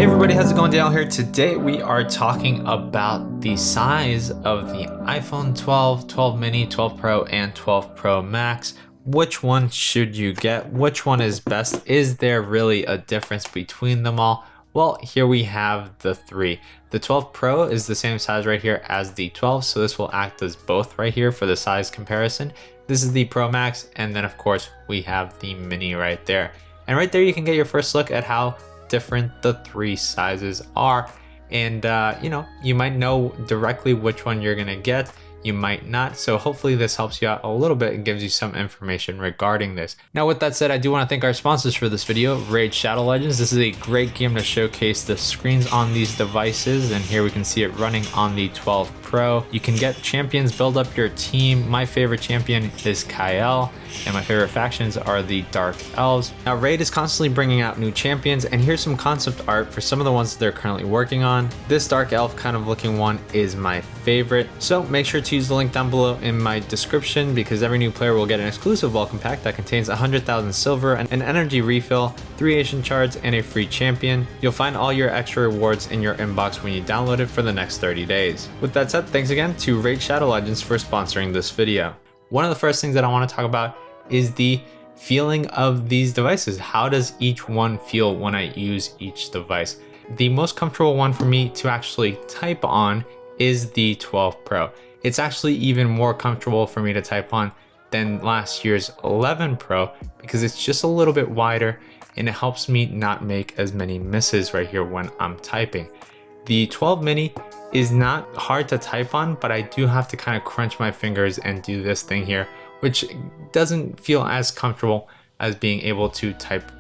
Everybody, how's it going? Dale here. Today we are talking about the size of the iPhone 12, 12 mini, 12 Pro, and 12 Pro Max. Which one should you get? Which one is best? Is there really a difference between them all? Well, here we have the three. The 12 Pro is the same size right here as the 12, so this will act as both right here for the size comparison. This is the Pro Max, and then of course we have the mini right there. And right there you can get your first look at how different the three sizes are, and you might know directly which one you're gonna get, you might not, so hopefully this helps you out a little bit and gives you some information regarding this. Now with that said, I do want to thank our sponsors for this video, Raid Shadow Legends. This is a great game to showcase the screens on these devices, and here we can see it running on the 12 Pro. You can get champions, build up your team. My favorite champion is Kyle, and my favorite factions are the Dark Elves. Now Raid is constantly bringing out new champions, and here's some concept art for some of the ones that they're currently working on. This Dark Elf kind of looking one is my favorite, so make sure to use the link down below in my description, because every new player will get an exclusive welcome pack that contains 100,000 silver, an energy refill, 3 Asian shards, and a free champion. You'll find all your extra rewards in your inbox when you download it for the next 30 days. With that said, thanks again to Raid Shadow Legends for sponsoring this video. One of the first things that I want to talk about is the feeling of these devices. How does each one feel when I use each device? The most comfortable one for me to actually type on is the 12 Pro. It's actually even more comfortable for me to type on than last year's 11 Pro because it's just a little bit wider and it helps me not make as many misses right here when I'm typing. The 12 mini is not hard to type on, but I do have to kind of crunch my fingers and do this thing here, which doesn't feel as comfortable as being able to type,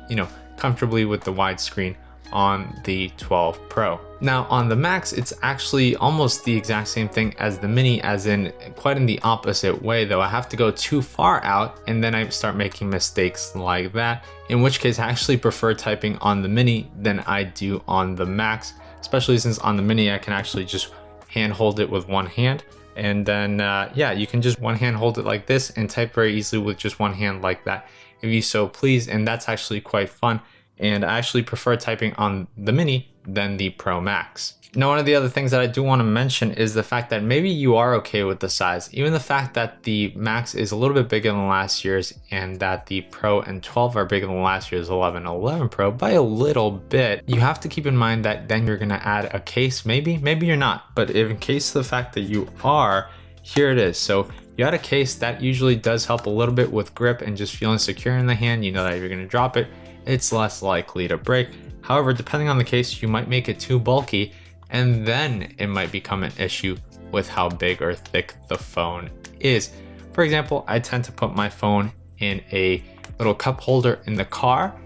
comfortably with the wide screen on the 12 Pro. Now on the Max, it's actually almost the exact same thing as the mini, as in quite in the opposite way though. I have to go too far out and then I start making mistakes like that, in which case I actually prefer typing on the mini than I do on the Max, especially since on the mini I can actually just hand hold it with one hand, and then you can just one hand hold it like this and type very easily with just one hand like that if you so please, and that's actually quite fun. And I actually prefer typing on the mini than the Pro Max. Now, one of the other things that I do want to mention is the fact that maybe you are okay with the size. Even the fact that the Max is a little bit bigger than last year's and that the Pro and 12 are bigger than last year's 11 and 11 Pro by a little bit, you have to keep in mind that then you're going to add a case. Maybe you're not, but in case of the fact that you are, here it is. So you add a case, that usually does help a little bit with grip and just feeling secure in the hand. You know that if you're going to drop it, it's less likely to break. However, depending on the case, you might make it too bulky, and then it might become an issue with how big or thick the phone is. For example, I tend to put my phone in a little cup holder in the car.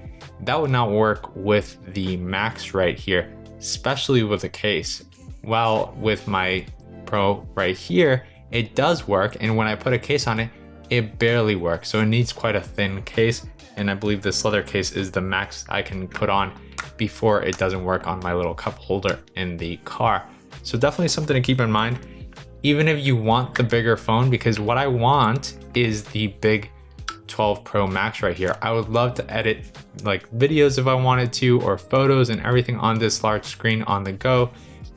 That would not work with the Max right here, especially with a case. While with my Pro right here, it does work, and when I put a case on it, it barely works. So it needs quite a thin case, and I believe this leather case is the max I can put on before it doesn't work on my little cup holder in the car. So definitely something to keep in mind, even if you want the bigger phone, because what I want is the big 12 Pro Max right here. I would love to edit like videos if I wanted to, or photos and everything on this large screen on the go,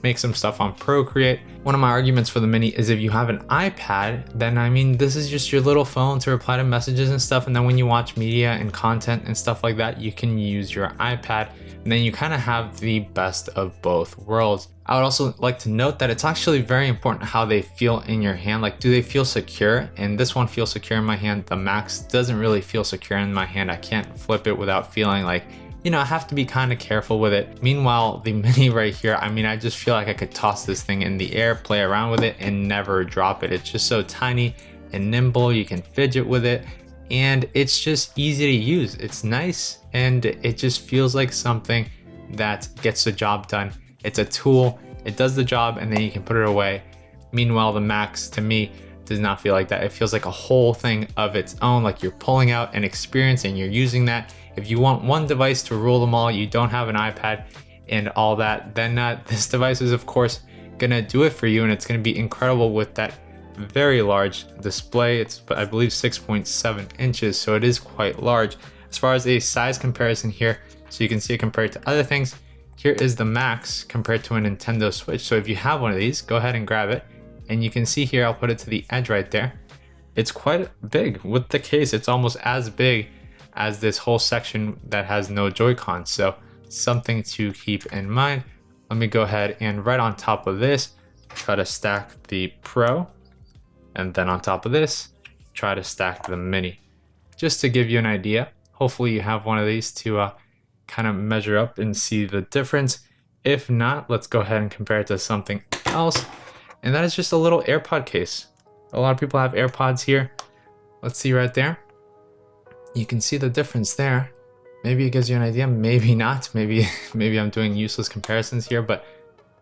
make some stuff on Procreate. One of my arguments for the mini is if you have an iPad, then this is just your little phone to reply to messages and stuff, and then when you watch media and content and stuff like that, you can use your iPad, and then you kind of have the best of both worlds. I would also like to note that it's actually very important how they feel in your hand. Like, do they feel secure? And this one feels secure in my hand. The Max doesn't really feel secure in my hand. I can't flip it without feeling like, I have to be kind of careful with it. Meanwhile, the mini right here, I just feel like I could toss this thing in the air, play around with it, and never drop it. It's just so tiny and nimble. You can fidget with it, and it's just easy to use. It's nice, and it just feels like something that gets the job done. It's a tool, it does the job, and then you can put it away. Meanwhile, the Max, to me, does not feel like that. It feels like a whole thing of its own, like you're pulling out an experience and you're using that. If you want one device to rule them all, you don't have an iPad and all that, then this device is of course gonna do it for you, and it's gonna be incredible with that very large display. It's, I believe, 6.7 inches, so it is quite large. As far as a size comparison here, so you can see it compared to other things, here is the Max compared to a Nintendo Switch. So if you have one of these, go ahead and grab it. And you can see here, I'll put it to the edge right there. It's quite big. With the case, it's almost as big as this whole section that has no Joy-Cons. So something to keep in mind. Let me go ahead and right on top of this, try to stack the Pro. And then on top of this, try to stack the Mini. Just to give you an idea, hopefully you have one of these to kind of measure up and see the difference. If not, let's go ahead and compare it to something else. And that is just a little AirPod case. A lot of people have AirPods here. Let's see right there. You can see the difference there. Maybe it gives you an idea, maybe not. Maybe I'm doing useless comparisons here, but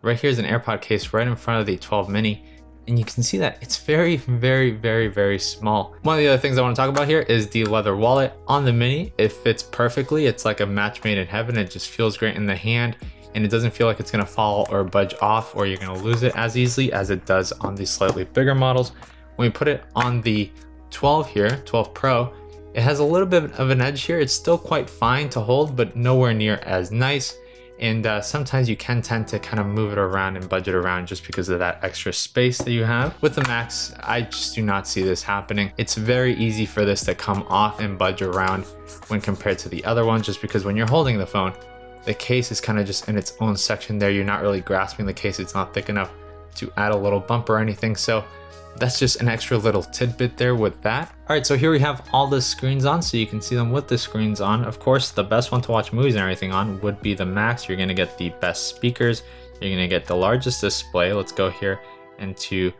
right here is an AirPod case right in front of the 12 mini. And you can see that it's very, very, very, very small. One of the other things I want to talk about here is the leather wallet. On the mini, it fits perfectly. It's like a match made in heaven. It just feels great in the hand, and it doesn't feel like it's gonna fall or budge off or you're gonna lose it as easily as it does on the slightly bigger models. When we put it on the 12 here, 12 Pro, it has a little bit of an edge here. It's still quite fine to hold, but nowhere near as nice. And sometimes you can tend to kind of move it around and budge it around just because of that extra space that you have. With the Max, I just do not see this happening. It's very easy for this to come off and budge around when compared to the other one, just because when you're holding the phone, the case is kind of just in its own section there. You're not really grasping the case. It's not thick enough to add a little bump or anything. So that's just an extra little tidbit there with that. All right, so here we have all the screens on, so you can see them with the screens on. Of course, the best one to watch movies and everything on would be the Max. You're gonna get the best speakers. You're gonna get the largest display. Let's go here into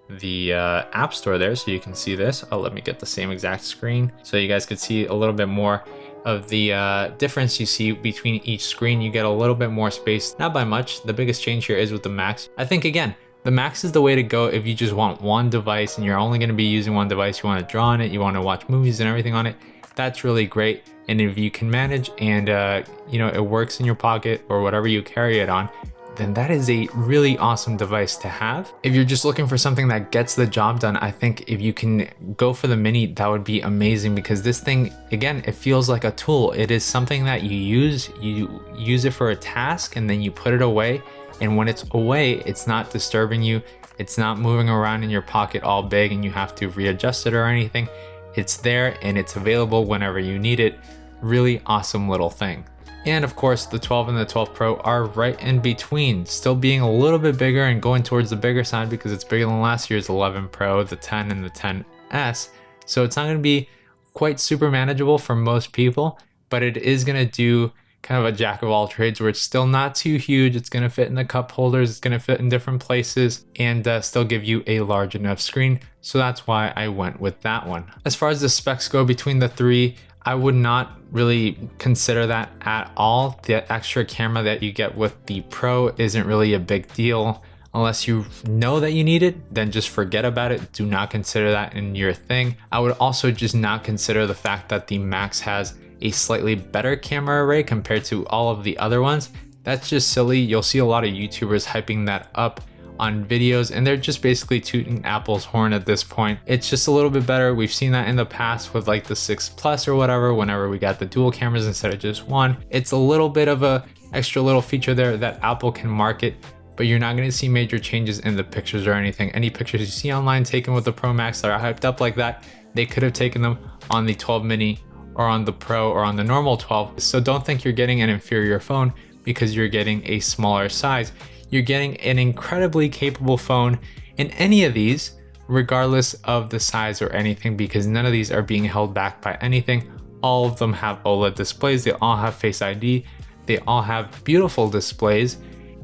the App Store there so you can see this. Oh, let me get the same exact screen so you guys could see a little bit more of the difference you see between each screen. You get a little bit more space, not by much. The biggest change here is with the Max. I think, again, the Max is the way to go if you just want one device and you're only going to be using one device. You want to draw on it, you want to watch movies and everything on it. That's really great. And if you can manage and it works in your pocket or whatever you carry it on, then that is a really awesome device to have. If you're just looking for something that gets the job done, I think if you can go for the Mini, that would be amazing, because this thing, again, it feels like a tool. It is something that you use it for a task and then you put it away. And when it's away, it's not disturbing you. It's not moving around in your pocket all big and you have to readjust it or anything. It's there and it's available whenever you need it. Really awesome little thing. And of course, the 12 and the 12 Pro are right in between, still being a little bit bigger and going towards the bigger side because it's bigger than last year's 11 Pro, the 10 and the 10S. So it's not going to be quite super manageable for most people, but it is going to do kind of a jack of all trades where it's still not too huge. It's going to fit in the cup holders. It's going to fit in different places and still give you a large enough screen. So that's why I went with that one. As far as the specs go between the three, I would not really consider that at all. The extra camera that you get with the Pro isn't really a big deal. Unless you know that you need it, then just forget about it. Do not consider that in your thing. I would also just not consider the fact that the Max has a slightly better camera array compared to all of the other ones. That's just silly. You'll see a lot of YouTubers hyping that up on videos and they're just basically tooting Apple's horn at this point. It's just a little bit better. We've seen that in the past with like the 6 Plus or whatever, whenever we got the dual cameras instead of just one. It's a little bit of a extra little feature there that Apple can market, but you're not going to see major changes in the pictures or anything. Any pictures you see online taken with the Pro Max that are hyped up like that, they could have taken them on the 12 mini or on the Pro or on the normal 12. So don't think you're getting an inferior phone because you're getting a smaller size. You're getting an incredibly capable phone in any of these, regardless of the size or anything, because none of these are being held back by anything. All of them have OLED displays. They all have Face ID. They all have beautiful displays.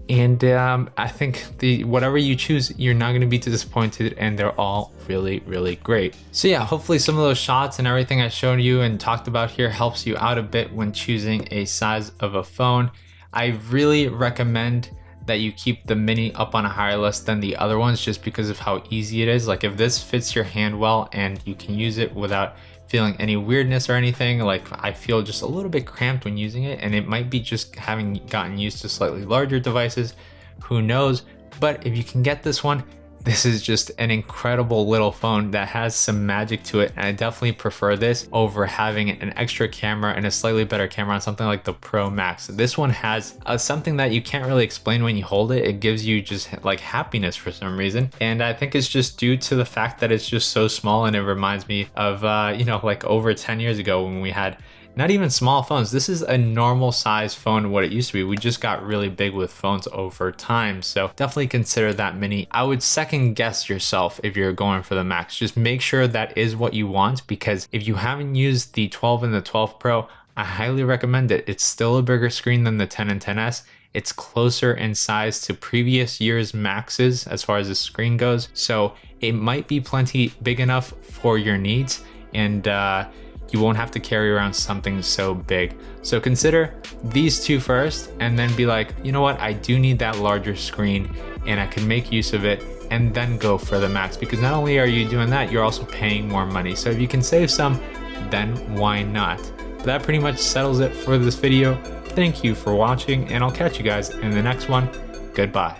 And I think whatever you choose, you're not going to be disappointed, and they're all really, really great. So yeah, hopefully some of those shots and everything I showed you and talked about here helps you out a bit when choosing a size of a phone. I really recommend that you keep the Mini up on a higher list than the other ones just because of how easy it is. Like if this fits your hand well and you can use it without feeling any weirdness or anything, like I feel just a little bit cramped when using it, and it might be just having gotten used to slightly larger devices, who knows. But if you can get this one, this is just an incredible little phone that has some magic to it, and I definitely prefer this over having an extra camera and a slightly better camera on something like the Pro Max. This one has something that you can't really explain when you hold it. It gives you just like happiness for some reason, and I think it's just due to the fact that it's just so small, and it reminds me of you know, like over 10 years ago when we had not even small phones. This is a normal size phone, what it used to be. We just got really big with phones over time. So definitely consider that mini. I would second guess yourself if you're going for the Max. Just make sure that is what you want, because if you haven't used the 12 and the 12 Pro, I highly recommend it. It's still a bigger screen than the 10 and 10S. It's closer in size to previous year's Maxes as far as the screen goes. So it might be plenty big enough for your needs, and you won't have to carry around something so big. So consider these two first, and then be like, you know what, I do need that larger screen and I can make use of it, and then go for the Max, because not only are you doing that, you're also paying more money. So if you can save some, then why not? But that pretty much settles it for this video. Thank you for watching, and I'll catch you guys in the next one. Goodbye.